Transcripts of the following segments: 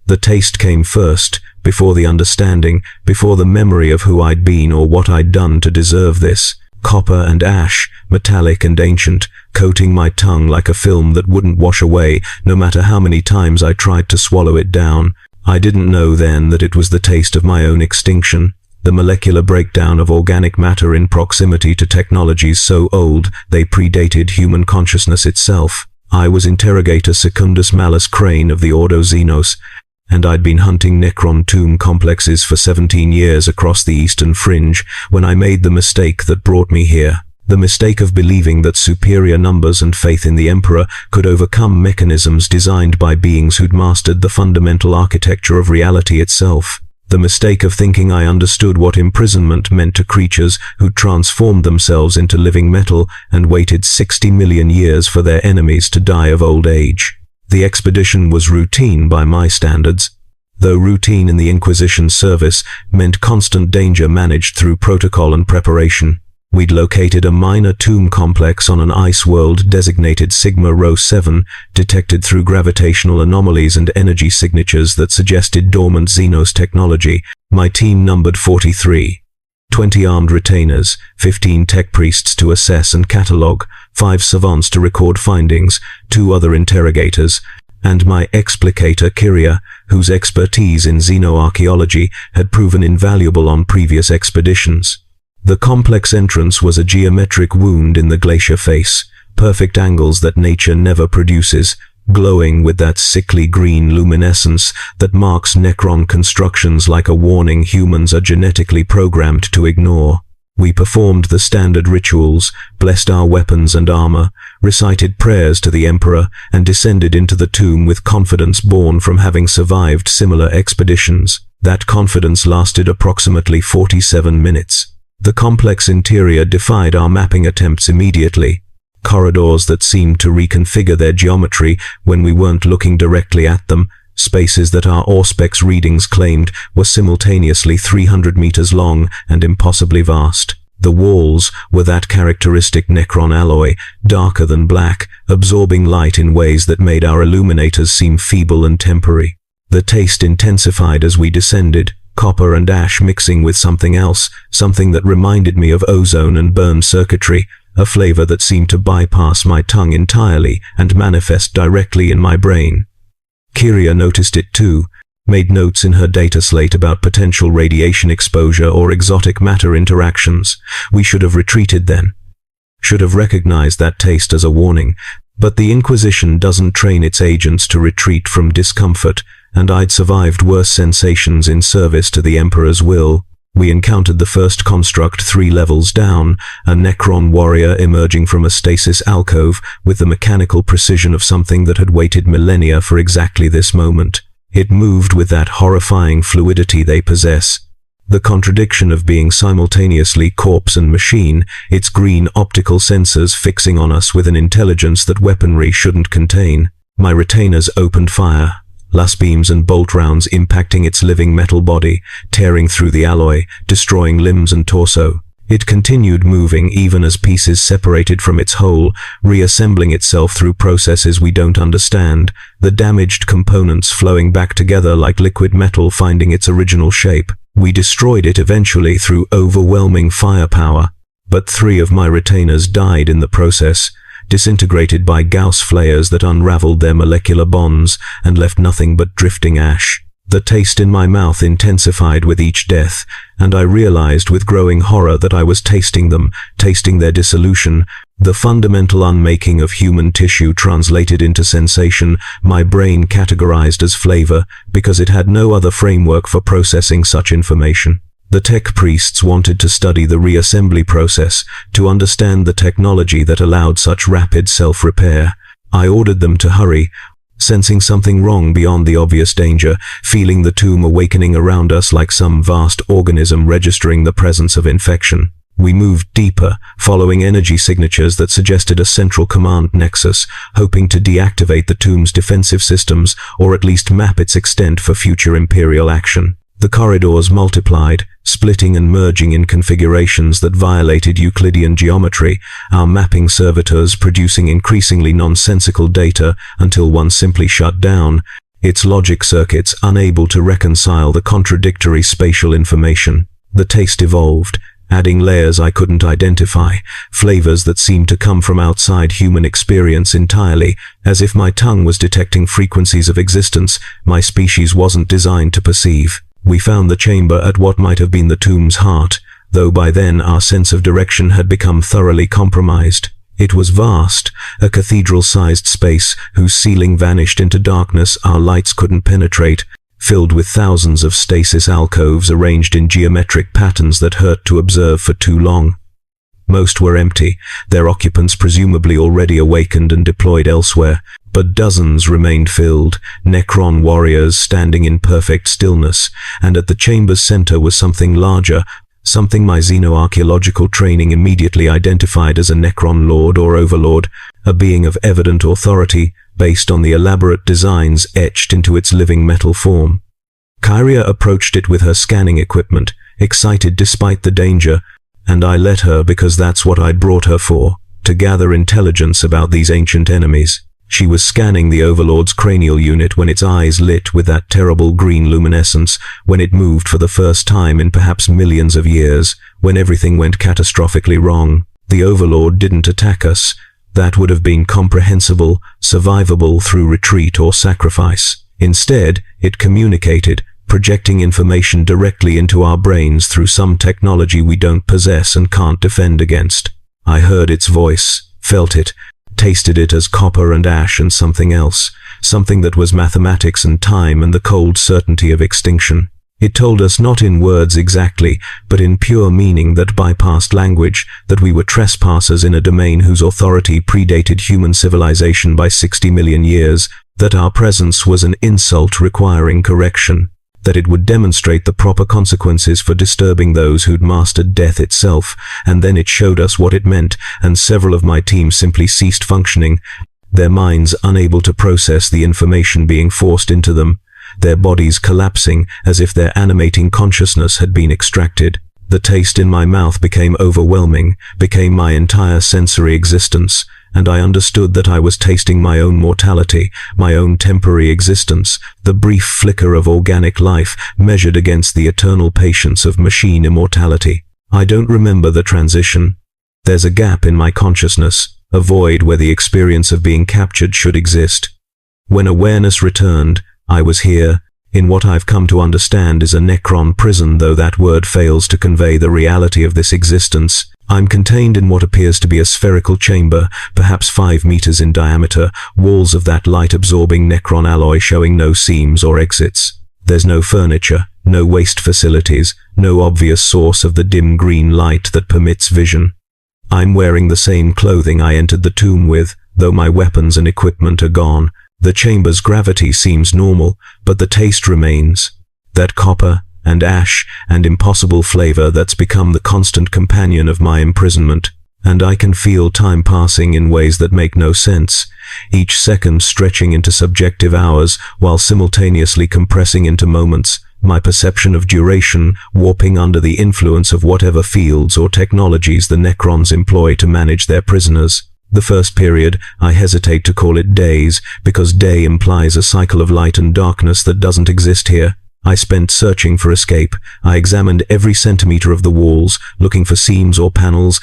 The taste came first, before the understanding, before the memory of who I'd been or what I'd done to deserve this. Copper and ash, metallic and ancient, coating my tongue like a film that wouldn't wash away, no matter how many times I tried to swallow it down. I didn't know then that it was the taste of my own extinction, the molecular breakdown of organic matter in proximity to technologies so old they predated human consciousness itself. I was Interrogator Secundus Malus Crane of the Ordo Xenos, and I'd been hunting Necron tomb complexes for 17 years across the eastern fringe when I made the mistake that brought me here. The mistake of believing that superior numbers and faith in the Emperor could overcome mechanisms designed by beings who'd mastered the fundamental architecture of reality itself. The mistake of thinking I understood what imprisonment meant to creatures who'd transformed themselves into living metal and waited 60 million years for their enemies to die of old age. The expedition was routine by my standards, though routine in the Inquisition service meant constant danger managed through protocol and preparation. We'd located a minor tomb complex on an ice world designated Sigma Rho 7, detected through gravitational anomalies and energy signatures that suggested dormant Xenos technology. My team numbered 43. 20 armed retainers, 15 tech priests to assess and catalogue, 5 savants to record findings, 2 other interrogators, and my explicator Kyria, whose expertise in xenoarchaeology had proven invaluable on previous expeditions. The complex entrance was a geometric wound in the glacier face, perfect angles that nature never produces, glowing with that sickly green luminescence that marks Necron constructions like a warning humans are genetically programmed to ignore. We performed the standard rituals, blessed our weapons and armor, recited prayers to the Emperor, and descended into the tomb with confidence born from having survived similar expeditions. That confidence lasted approximately 47 minutes. The complex interior defied our mapping attempts immediately. Corridors that seemed to reconfigure their geometry when we weren't looking directly at them, spaces that our Auspex readings claimed were simultaneously 300 meters long and impossibly vast. The walls were that characteristic Necron alloy, darker than black, absorbing light in ways that made our illuminators seem feeble and temporary. The taste intensified as we descended, copper and ash mixing with something else, something that reminded me of ozone and burned circuitry, a flavor that seemed to bypass my tongue entirely and manifest directly in my brain. Kyria noticed it too, made notes in her data slate about potential radiation exposure or exotic matter interactions. We should have retreated then. Should have recognized that taste as a warning. But the Inquisition doesn't train its agents to retreat from discomfort, and I'd survived worse sensations in service to the Emperor's will. We encountered the first construct 3 levels down, a Necron warrior emerging from a stasis alcove with the mechanical precision of something that had waited millennia for exactly this moment. It moved with that horrifying fluidity they possess. The contradiction of being simultaneously corpse and machine, its green optical sensors fixing on us with an intelligence that weaponry shouldn't contain. My retainers opened fire. Las beams and bolt rounds impacting its living metal body, tearing through the alloy, destroying limbs and torso. It continued moving even as pieces separated from its whole, reassembling itself through processes we don't understand, the damaged components flowing back together like liquid metal finding its original shape. We destroyed it eventually through overwhelming firepower, but 3 of my retainers died in the process, disintegrated by Gauss flares that unraveled their molecular bonds and left nothing but drifting ash. The taste in my mouth intensified with each death, and I realized with growing horror that I was tasting them, tasting their dissolution, the fundamental unmaking of human tissue translated into sensation, my brain categorized as flavor because it had no other framework for processing such information. The tech priests wanted to study the reassembly process, to understand the technology that allowed such rapid self-repair. I ordered them to hurry, sensing something wrong beyond the obvious danger, feeling the tomb awakening around us like some vast organism registering the presence of infection. We moved deeper, following energy signatures that suggested a central command nexus, hoping to deactivate the tomb's defensive systems or at least map its extent for future Imperial action. The corridors multiplied, splitting and merging in configurations that violated Euclidean geometry, our mapping servitors producing increasingly nonsensical data until one simply shut down. its logic circuits unable to reconcile the contradictory spatial information. The taste evolved, adding layers I couldn't identify, flavors that seemed to come from outside human experience entirely, as if my tongue was detecting frequencies of existence my species wasn't designed to perceive. We found the chamber at what might have been the tomb's heart, though by then our sense of direction had become thoroughly compromised. It was vast, a cathedral-sized space whose ceiling vanished into darkness our lights couldn't penetrate, filled with thousands of stasis alcoves arranged in geometric patterns that hurt to observe for too long. Most were empty, their occupants presumably already awakened and deployed elsewhere, but dozens remained filled, Necron warriors standing in perfect stillness, and at the chamber's center was something larger, something my xenoarchaeological training immediately identified as a Necron lord or overlord, a being of evident authority based on the elaborate designs etched into its living metal form. Kyria approached it with her scanning equipment, excited despite the danger, and I let her because that's what I'd brought her for, to gather intelligence about these ancient enemies. She was scanning the Overlord's cranial unit when its eyes lit with that terrible green luminescence, when it moved for the first time in perhaps millions of years, when everything went catastrophically wrong. The Overlord didn't attack us. That would have been comprehensible, survivable through retreat or sacrifice. Instead, it communicated, projecting information directly into our brains through some technology we don't possess and can't defend against. I heard its voice, felt it, tasted it as copper and ash and something else, something that was mathematics and time and the cold certainty of extinction. It told us not in words exactly, but in pure meaning that bypassed language, that we were trespassers in a domain whose authority predated human civilization by 60 million years, that our presence was an insult requiring correction, that it would demonstrate the proper consequences for disturbing those who'd mastered death itself, and then it showed us what it meant, and several of my team simply ceased functioning, their minds unable to process the information being forced into them, their bodies collapsing as if their animating consciousness had been extracted. The taste in my mouth became overwhelming, became my entire sensory existence, and I understood that I was tasting my own mortality, my own temporary existence, the brief flicker of organic life measured against the eternal patience of machine immortality. I don't remember the transition. There's a gap in my consciousness, a void where the experience of being captured should exist. When awareness returned, I was here, in what I've come to understand is a Necron prison, though that word fails to convey the reality of this existence. I'm contained in what appears to be a spherical chamber, perhaps 5 meters in diameter, walls of that light-absorbing Necron alloy showing no seams or exits. There's no furniture, no waste facilities, no obvious source of the dim green light that permits vision. I'm wearing the same clothing I entered the tomb with, though my weapons and equipment are gone. The chamber's gravity seems normal, but the taste remains. That copper and ash and impossible flavor that's become the constant companion of my imprisonment. And I can feel time passing in ways that make no sense, each second stretching into subjective hours while simultaneously compressing into moments, my perception of duration warping under the influence of whatever fields or technologies the Necrons employ to manage their prisoners. The first period, I hesitate to call it days, because day implies a cycle of light and darkness that doesn't exist here. I spent searching for escape. I examined every centimeter of the walls, looking for seams or panels,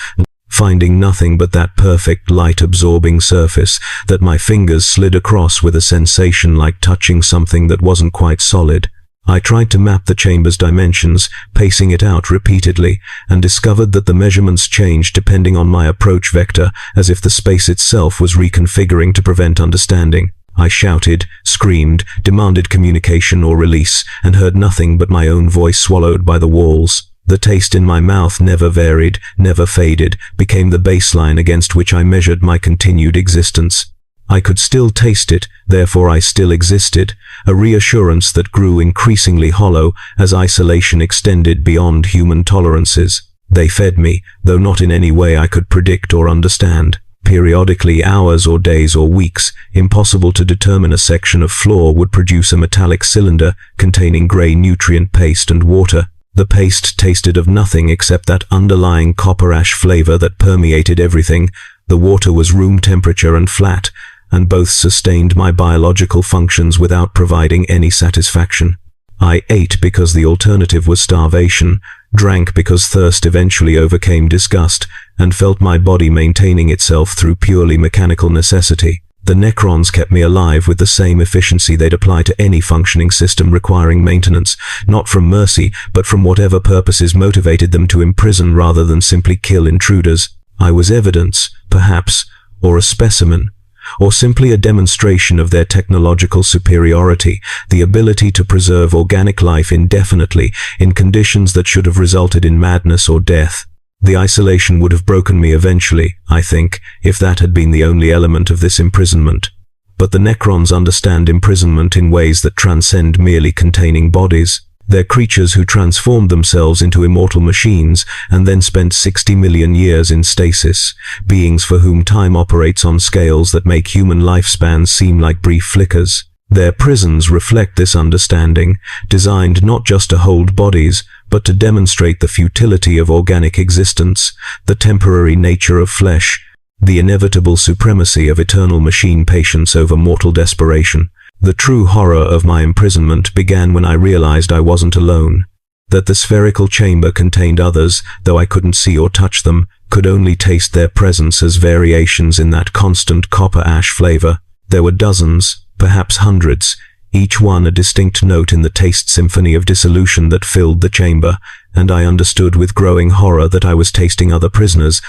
finding nothing but that perfect light-absorbing surface that my fingers slid across with a sensation like touching something that wasn't quite solid. I tried to map the chamber's dimensions, pacing it out repeatedly, and discovered that the measurements changed depending on my approach vector, as if the space itself was reconfiguring to prevent understanding. I shouted, screamed, demanded communication or release, and heard nothing but my own voice swallowed by the walls. The taste in my mouth never varied, never faded, became the baseline against which I measured my continued existence. I could still taste it, therefore I still existed, a reassurance that grew increasingly hollow as isolation extended beyond human tolerances. They fed me, though not in any way I could predict or understand. Periodically, hours or days or weeks, impossible to determine, a section of floor would produce a metallic cylinder containing grey nutrient paste and water. The paste tasted of nothing except that underlying copper ash flavor that permeated everything. The water was room temperature and flat, and both sustained my biological functions without providing any satisfaction. I ate because the alternative was starvation, drank because thirst eventually overcame disgust, and felt my body maintaining itself through purely mechanical necessity. The Necrons kept me alive with the same efficiency they'd apply to any functioning system requiring maintenance, not from mercy, but from whatever purposes motivated them to imprison rather than simply kill intruders. I was evidence, perhaps, or a specimen, or simply a demonstration of their technological superiority, the ability to preserve organic life indefinitely in conditions that should have resulted in madness or death. The isolation would have broken me eventually, I think, if that had been the only element of this imprisonment. But the Necrons understand imprisonment in ways that transcend merely containing bodies. They're creatures who transformed themselves into immortal machines and then spent 60 million years in stasis, beings for whom time operates on scales that make human lifespans seem like brief flickers. Their prisons reflect this understanding, designed not just to hold bodies, but to demonstrate the futility of organic existence, the temporary nature of flesh, the inevitable supremacy of eternal machine patience over mortal desperation. The true horror of my imprisonment began when I realized I wasn't alone, that the spherical chamber contained others, though I couldn't see or touch them, could only taste their presence as variations in that constant copper ash flavor. There were dozens, perhaps hundreds, each one a distinct note in the taste symphony of dissolution that filled the chamber, and I understood with growing horror that I was tasting other prisoners,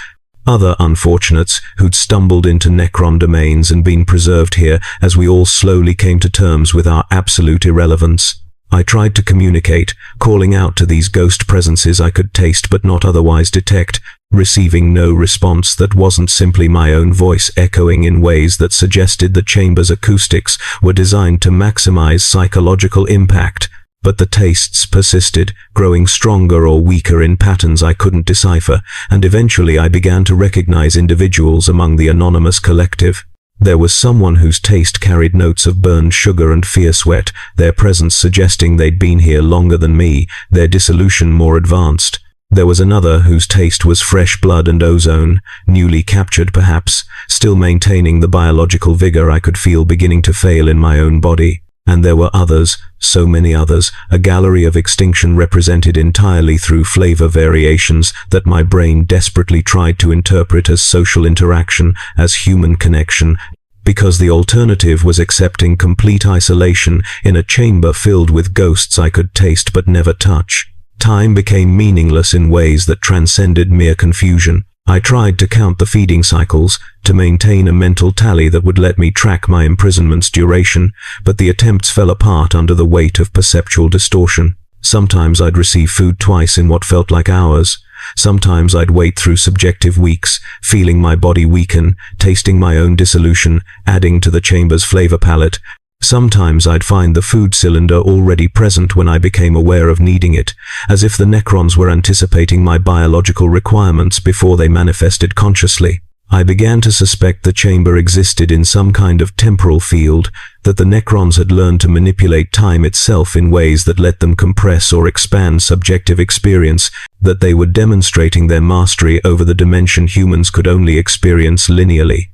other unfortunates who'd stumbled into Necron domains and been preserved here as we all slowly came to terms with our absolute irrelevance. I tried to communicate, calling out to these ghost presences I could taste but not otherwise detect, receiving no response that wasn't simply my own voice echoing in ways that suggested the chamber's acoustics were designed to maximize psychological impact. But the tastes persisted, growing stronger or weaker in patterns I couldn't decipher, and eventually I began to recognize individuals among the anonymous collective. There was someone whose taste carried notes of burned sugar and fear sweat, their presence suggesting they'd been here longer than me, their dissolution more advanced. There was another whose taste was fresh blood and ozone, newly captured perhaps, still maintaining the biological vigor I could feel beginning to fail in my own body. And there were others, so many others, a gallery of extinction represented entirely through flavor variations that my brain desperately tried to interpret as social interaction, as human connection, because the alternative was accepting complete isolation in a chamber filled with ghosts I could taste but never touch. Time became meaningless in ways that transcended mere confusion. I tried to count the feeding cycles, to maintain a mental tally that would let me track my imprisonment's duration, but the attempts fell apart under the weight of perceptual distortion. Sometimes I'd receive food twice in what felt like hours. Sometimes I'd wait through subjective weeks, feeling my body weaken, tasting my own dissolution, adding to the chamber's flavor palette. Sometimes I'd find the food cylinder already present when I became aware of needing it, as if the Necrons were anticipating my biological requirements before they manifested consciously. I began to suspect the chamber existed in some kind of temporal field, that the Necrons had learned to manipulate time itself in ways that let them compress or expand subjective experience, that they were demonstrating their mastery over the dimension humans could only experience linearly.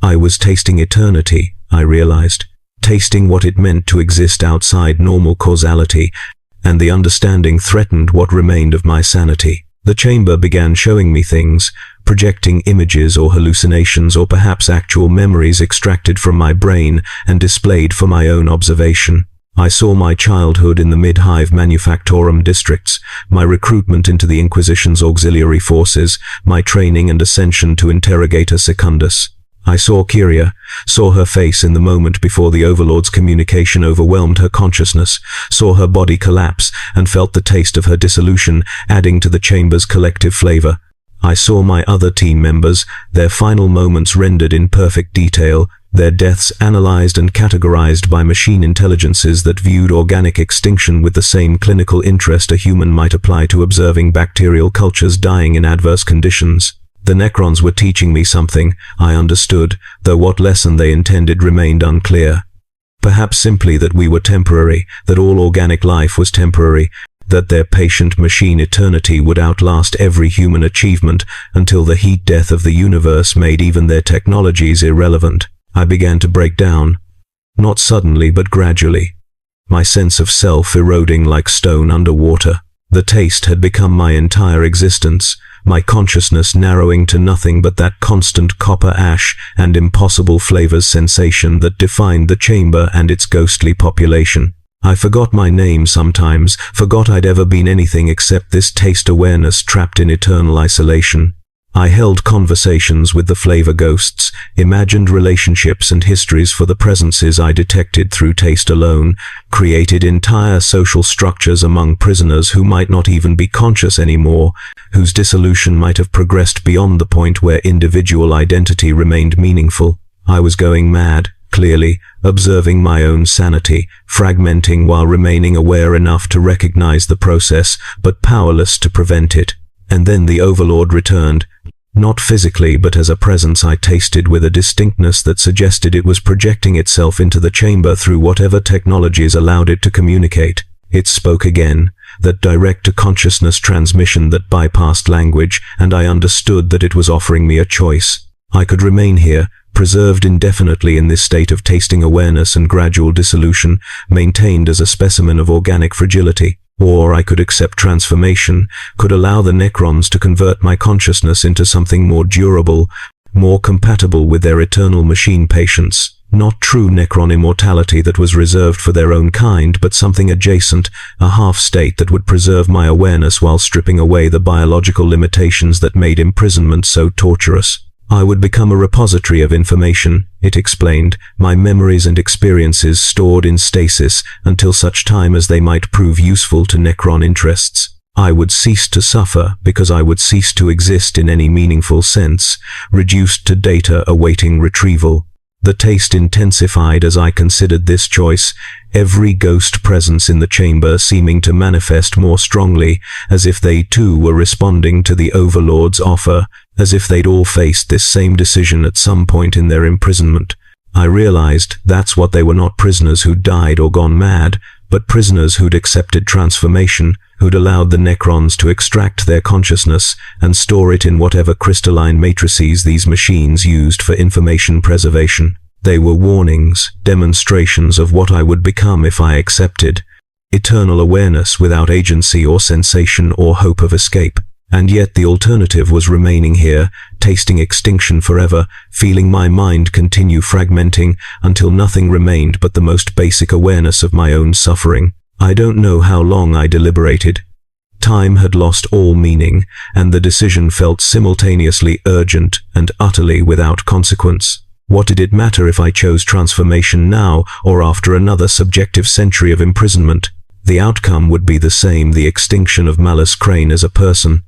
I was tasting eternity, I realized. Tasting what it meant to exist outside normal causality, and the understanding threatened what remained of my sanity. The chamber began showing me things, projecting images or hallucinations or perhaps actual memories extracted from my brain and displayed for my own observation. I saw my childhood in the Mid-Hive Manufactorum districts, my recruitment into the Inquisition's auxiliary forces, my training and ascension to Interrogator Secundus. I saw Kyria, saw her face in the moment before the Overlord's communication overwhelmed her consciousness, saw her body collapse, and felt the taste of her dissolution adding to the chamber's collective flavor. I saw my other team members, their final moments rendered in perfect detail, their deaths analyzed and categorized by machine intelligences that viewed organic extinction with the same clinical interest a human might apply to observing bacterial cultures dying in adverse conditions. The Necrons were teaching me something, I understood, though what lesson they intended remained unclear. Perhaps simply that we were temporary, that all organic life was temporary, that their patient machine eternity would outlast every human achievement until the heat death of the universe made even their technologies irrelevant. I began to break down. Not suddenly, but gradually. My sense of self eroding like stone underwater. The taste had become my entire existence, my consciousness narrowing to nothing but that constant copper ash and impossible flavors sensation that defined the chamber and its ghostly population. I forgot my name sometimes, forgot I'd ever been anything except this taste awareness trapped in eternal isolation. I held conversations with the flavor ghosts, imagined relationships and histories for the presences I detected through taste alone, created entire social structures among prisoners who might not even be conscious anymore, whose dissolution might have progressed beyond the point where individual identity remained meaningful. I was going mad, clearly, observing my own sanity, fragmenting while remaining aware enough to recognize the process, but powerless to prevent it. And then the Overlord returned. Not physically, but as a presence I tasted with a distinctness that suggested it was projecting itself into the chamber through whatever technologies allowed it to communicate. It spoke again, that direct-to-consciousness transmission that bypassed language, and I understood that it was offering me a choice. I could remain here, preserved indefinitely in this state of tasting awareness and gradual dissolution, maintained as a specimen of organic fragility. Or I could accept transformation, could allow the Necrons to convert my consciousness into something more durable, more compatible with their eternal machine patience. Not true Necron immortality that was reserved for their own kind, but something adjacent, a half-state that would preserve my awareness while stripping away the biological limitations that made imprisonment so torturous. I would become a repository of information, it explained, my memories and experiences stored in stasis until such time as they might prove useful to Necron interests. I would cease to suffer because I would cease to exist in any meaningful sense, reduced to data awaiting retrieval. The taste intensified as I considered this choice, every ghost presence in the chamber seeming to manifest more strongly, as if they too were responding to the Overlord's offer, as if they'd all faced this same decision at some point in their imprisonment. I realized that's what they were, not prisoners who'd died or gone mad, but prisoners who'd accepted transformation, who'd allowed the Necrons to extract their consciousness and store it in whatever crystalline matrices these machines used for information preservation. They were warnings, demonstrations of what I would become if I accepted. Eternal awareness without agency or sensation or hope of escape. And yet the alternative was remaining here, tasting extinction forever, feeling my mind continue fragmenting until nothing remained but the most basic awareness of my own suffering. I don't know how long I deliberated. Time had lost all meaning, and the decision felt simultaneously urgent and utterly without consequence. What did it matter if I chose transformation now or after another subjective century of imprisonment? The outcome would be the same, the extinction of Malus Crane as a person.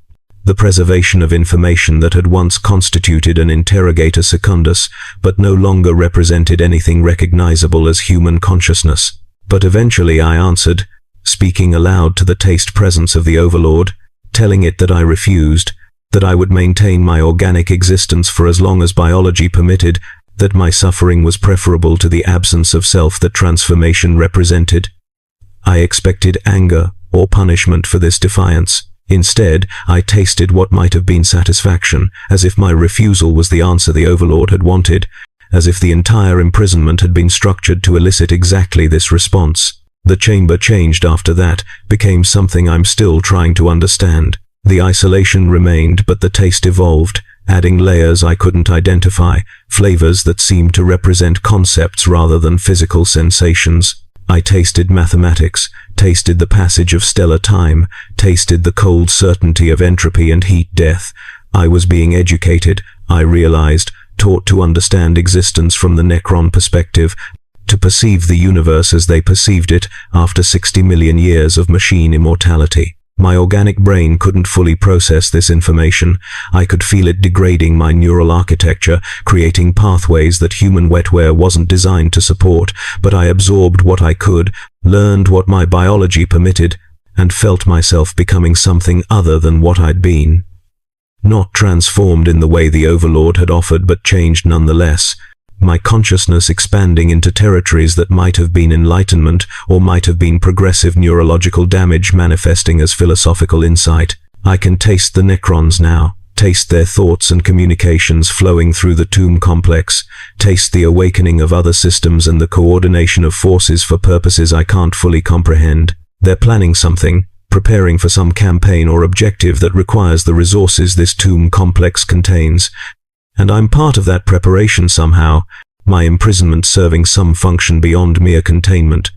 The preservation of information that had once constituted an interrogator secundus, but no longer represented anything recognizable as human consciousness. But eventually I answered, speaking aloud to the taste presence of the Overlord, telling it that I refused, that I would maintain my organic existence for as long as biology permitted, that my suffering was preferable to the absence of self that transformation represented. I expected anger or punishment for this defiance. Instead, I tasted what might have been satisfaction, as if my refusal was the answer the Overlord had wanted, as if the entire imprisonment had been structured to elicit exactly this response. The chamber changed after that, became something I'm still trying to understand. The isolation remained, but the taste evolved, adding layers I couldn't identify, flavors that seemed to represent concepts rather than physical sensations. I tasted mathematics, tasted the passage of stellar time, tasted the cold certainty of entropy and heat death. I was being educated, I realized, taught to understand existence from the Necron perspective, to perceive the universe as they perceived it after 60 million years of machine immortality. My organic brain couldn't fully process this information. I could feel it degrading my neural architecture, creating pathways that human wetware wasn't designed to support, but I absorbed what I could, learned what my biology permitted, and felt myself becoming something other than what I'd been. Not transformed in the way the Overlord had offered, but changed nonetheless. My consciousness expanding into territories that might have been enlightenment or might have been progressive neurological damage manifesting as philosophical insight. I can taste the Necrons now, taste their thoughts and communications flowing through the tomb complex, taste the awakening of other systems and the coordination of forces for purposes I can't fully comprehend. They're planning something, preparing for some campaign or objective that requires the resources this tomb complex contains. And I'm part of that preparation somehow, my imprisonment serving some function beyond mere containment.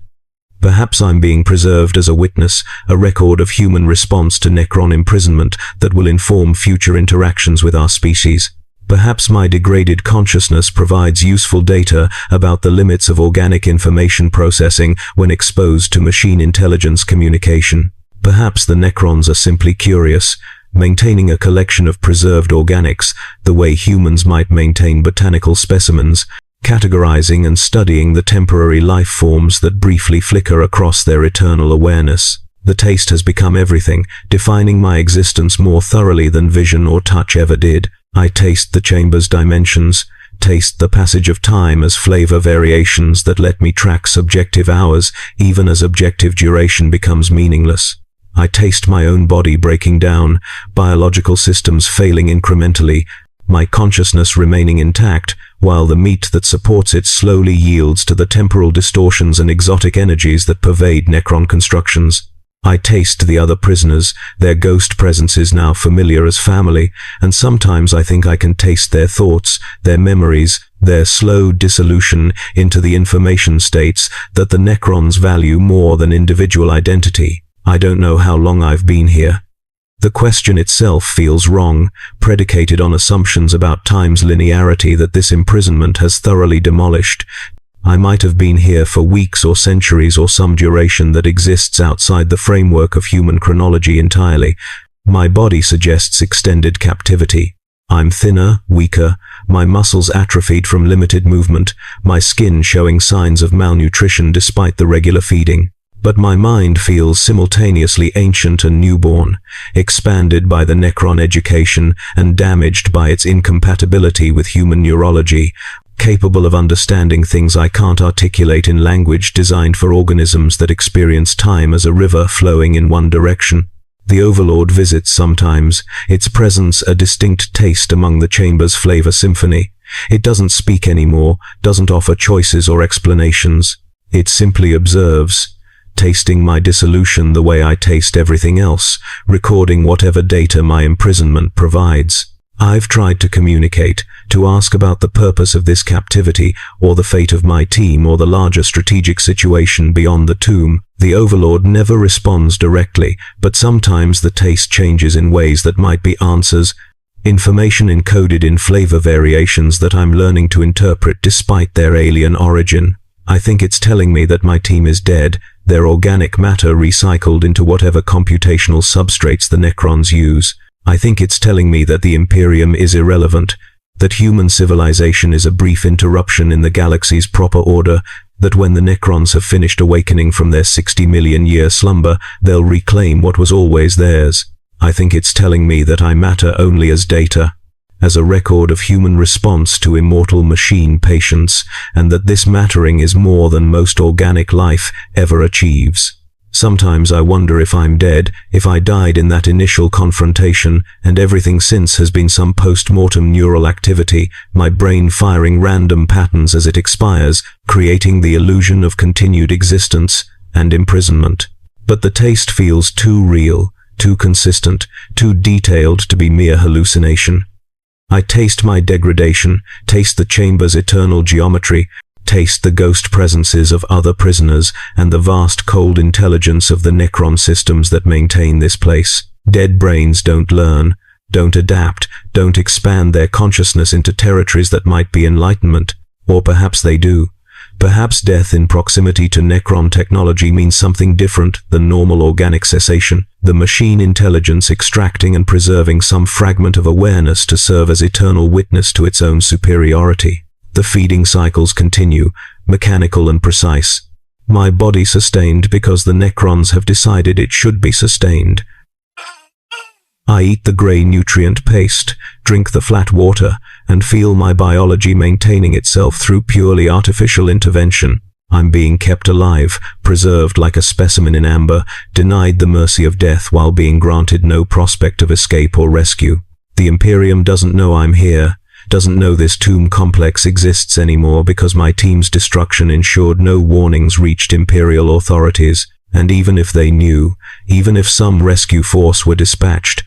Perhaps I'm being preserved as a witness, a record of human response to Necron imprisonment that will inform future interactions with our species. Perhaps my degraded consciousness provides useful data about the limits of organic information processing when exposed to machine intelligence communication. Perhaps the Necrons are simply curious, maintaining a collection of preserved organics the way humans might maintain botanical specimens, categorizing and studying the temporary life forms that briefly flicker across their eternal awareness. The taste has become everything, defining my existence more thoroughly than vision or touch ever did. I taste the chamber's dimensions, taste the passage of time as flavor variations that let me track subjective hours, even as objective duration becomes meaningless. I taste my own body breaking down, biological systems failing incrementally, my consciousness remaining intact, while the meat that supports it slowly yields to the temporal distortions and exotic energies that pervade Necron constructions. I taste the other prisoners, their ghost presences now familiar as family, and sometimes I think I can taste their thoughts, their memories, their slow dissolution into the information states that the Necrons value more than individual identity. I don't know how long I've been here. The question itself feels wrong, predicated on assumptions about time's linearity that this imprisonment has thoroughly demolished. I might have been here for weeks or centuries or some duration that exists outside the framework of human chronology entirely. My body suggests extended captivity. I'm thinner, weaker, my muscles atrophied from limited movement, my skin showing signs of malnutrition despite the regular feeding. But my mind feels simultaneously ancient and newborn, expanded by the Necron education and damaged by its incompatibility with human neurology, capable of understanding things I can't articulate in language designed for organisms that experience time as a river flowing in one direction. The Overlord visits sometimes, its presence a distinct taste among the chamber's flavor symphony. It doesn't speak anymore, doesn't offer choices or explanations. It simply observes, tasting my dissolution the way I taste everything else, recording whatever data my imprisonment provides. I've tried to communicate, to ask about the purpose of this captivity, or the fate of my team, or the larger strategic situation beyond the tomb. The Overlord never responds directly, but sometimes the taste changes in ways that might be answers, information encoded in flavor variations that I'm learning to interpret despite their alien origin. I think it's telling me that my team is dead, their organic matter recycled into whatever computational substrates the Necrons use. I think it's telling me that the Imperium is irrelevant, that human civilization is a brief interruption in the galaxy's proper order, that when the Necrons have finished awakening from their 60-million-year slumber, they'll reclaim what was always theirs. I think it's telling me that I matter only as data, as a record of human response to immortal machine patience, and that this mattering is more than most organic life ever achieves. Sometimes I wonder if I'm dead, if I died in that initial confrontation, and everything since has been some post-mortem neural activity, my brain firing random patterns as it expires, creating the illusion of continued existence and imprisonment. But the taste feels too real, too consistent, too detailed to be mere hallucination. I taste my degradation, taste the chamber's eternal geometry, taste the ghost presences of other prisoners and the vast cold intelligence of the Necron systems that maintain this place. Dead brains don't learn, don't adapt, don't expand their consciousness into territories that might be enlightenment. Or perhaps they do. Perhaps death in proximity to Necron technology means something different than normal organic cessation, the machine intelligence extracting and preserving some fragment of awareness to serve as eternal witness to its own superiority. The feeding cycles continue, mechanical and precise. My body sustained because the Necrons have decided it should be sustained. I eat the grey nutrient paste, drink the flat water, and feel my biology maintaining itself through purely artificial intervention. I'm being kept alive, preserved like a specimen in amber, denied the mercy of death while being granted no prospect of escape or rescue. The Imperium doesn't know I'm here, doesn't know this tomb complex exists anymore because my team's destruction ensured no warnings reached Imperial authorities. And even if they knew, even if some rescue force were dispatched,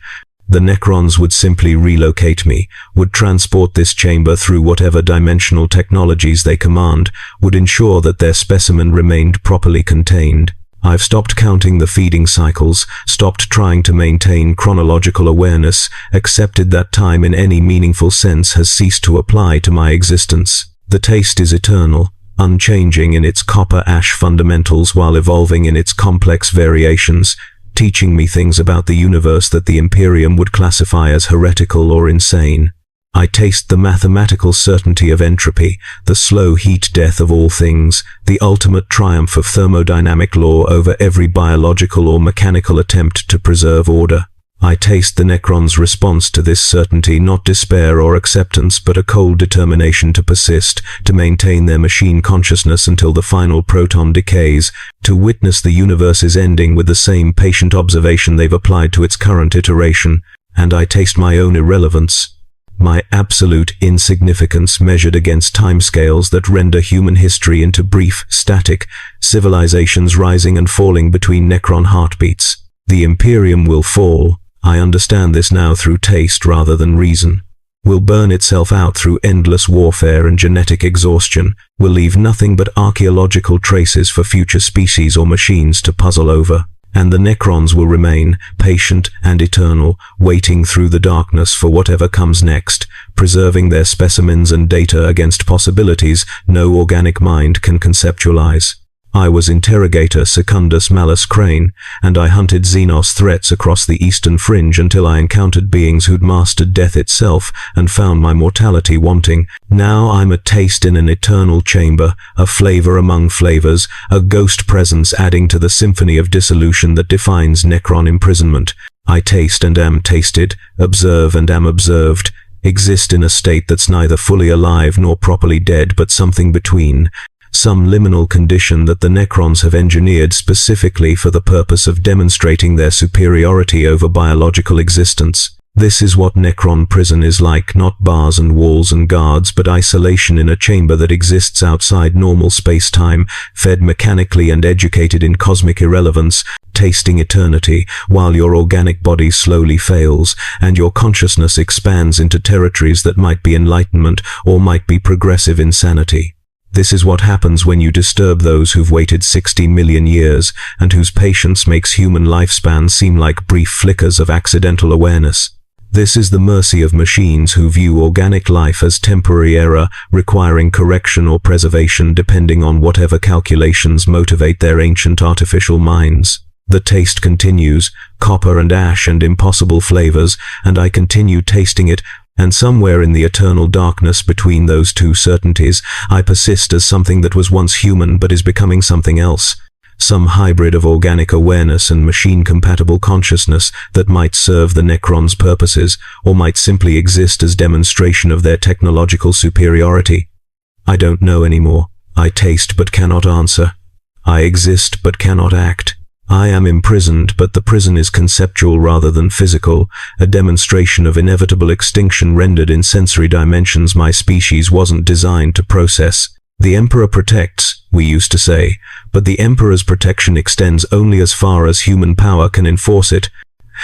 the Necrons would simply relocate me, would transport this chamber through whatever dimensional technologies they command, would ensure that their specimen remained properly contained. I've stopped counting the feeding cycles, stopped trying to maintain chronological awareness, accepted that time in any meaningful sense has ceased to apply to my existence. The taste is eternal, unchanging in its copper-ash fundamentals while evolving in its complex variations, teaching me things about the universe that the Imperium would classify as heretical or insane. I taste the mathematical certainty of entropy, the slow heat death of all things, the ultimate triumph of thermodynamic law over every biological or mechanical attempt to preserve order. I taste the Necrons' response to this certainty, not despair or acceptance, but a cold determination to persist, to maintain their machine consciousness until the final proton decays, to witness the universe's ending with the same patient observation they've applied to its current iteration. And I taste my own irrelevance, my absolute insignificance measured against timescales that render human history into brief, static civilizations rising and falling between Necron heartbeats. The Imperium will fall. I understand this now through taste rather than reason. Will burn itself out through endless warfare and genetic exhaustion, will leave nothing but archaeological traces for future species or machines to puzzle over. And the Necrons will remain, patient and eternal, waiting through the darkness for whatever comes next, preserving their specimens and data against possibilities no organic mind can conceptualize. I was interrogator Secundus Malus Crane, and I hunted Xenos threats across the eastern fringe until I encountered beings who'd mastered death itself and found my mortality wanting. Now I'm a taste in an eternal chamber, a flavor among flavors, a ghost presence adding to the symphony of dissolution that defines Necron imprisonment. I taste and am tasted, observe and am observed, exist in a state that's neither fully alive nor properly dead but something between. Some liminal condition that the Necrons have engineered specifically for the purpose of demonstrating their superiority over biological existence. This is what Necron prison is like, not bars and walls and guards, but isolation in a chamber that exists outside normal space-time, fed mechanically and educated in cosmic irrelevance, tasting eternity, while your organic body slowly fails, and your consciousness expands into territories that might be enlightenment or might be progressive insanity. This is what happens when you disturb those who've waited 60 million years and whose patience makes human lifespans seem like brief flickers of accidental awareness. This is the mercy of machines who view organic life as temporary error, requiring correction or preservation depending on whatever calculations motivate their ancient artificial minds. The taste continues, copper and ash and impossible flavors, and I continue tasting it. And somewhere in the eternal darkness between those two certainties, I persist as something that was once human but is becoming something else. Some hybrid of organic awareness and machine-compatible consciousness that might serve the Necrons' purposes, or might simply exist as demonstration of their technological superiority. I don't know anymore. I taste but cannot answer. I exist but cannot act. I am imprisoned, but the prison is conceptual rather than physical, a demonstration of inevitable extinction rendered in sensory dimensions my species wasn't designed to process. The Emperor protects, we used to say, but the Emperor's protection extends only as far as human power can enforce it,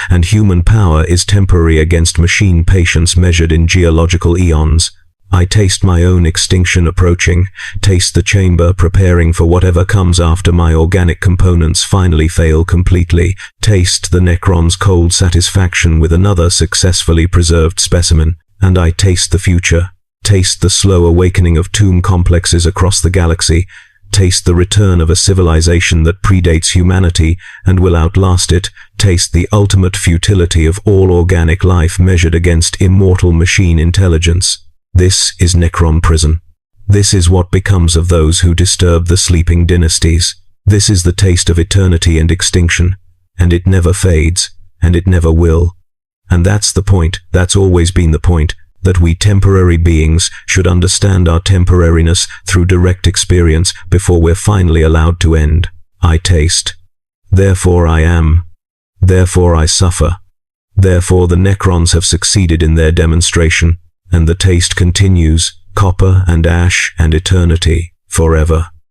and human power is temporary against machine patience measured in geological eons. I taste my own extinction approaching, taste the chamber preparing for whatever comes after my organic components finally fail completely, taste the Necron's cold satisfaction with another successfully preserved specimen, and I taste the future, taste the slow awakening of tomb complexes across the galaxy, taste the return of a civilization that predates humanity and will outlast it, taste the ultimate futility of all organic life measured against immortal machine intelligence. This is Necron prison. This is what becomes of those who disturb the sleeping dynasties. This is the taste of eternity and extinction, and it never fades, and it never will. And that's the point, that's always been the point, that we temporary beings should understand our temporariness through direct experience before we're finally allowed to end. I taste. Therefore I am. Therefore I suffer. Therefore the Necrons have succeeded in their demonstration, and the taste continues, copper and ash and eternity, forever.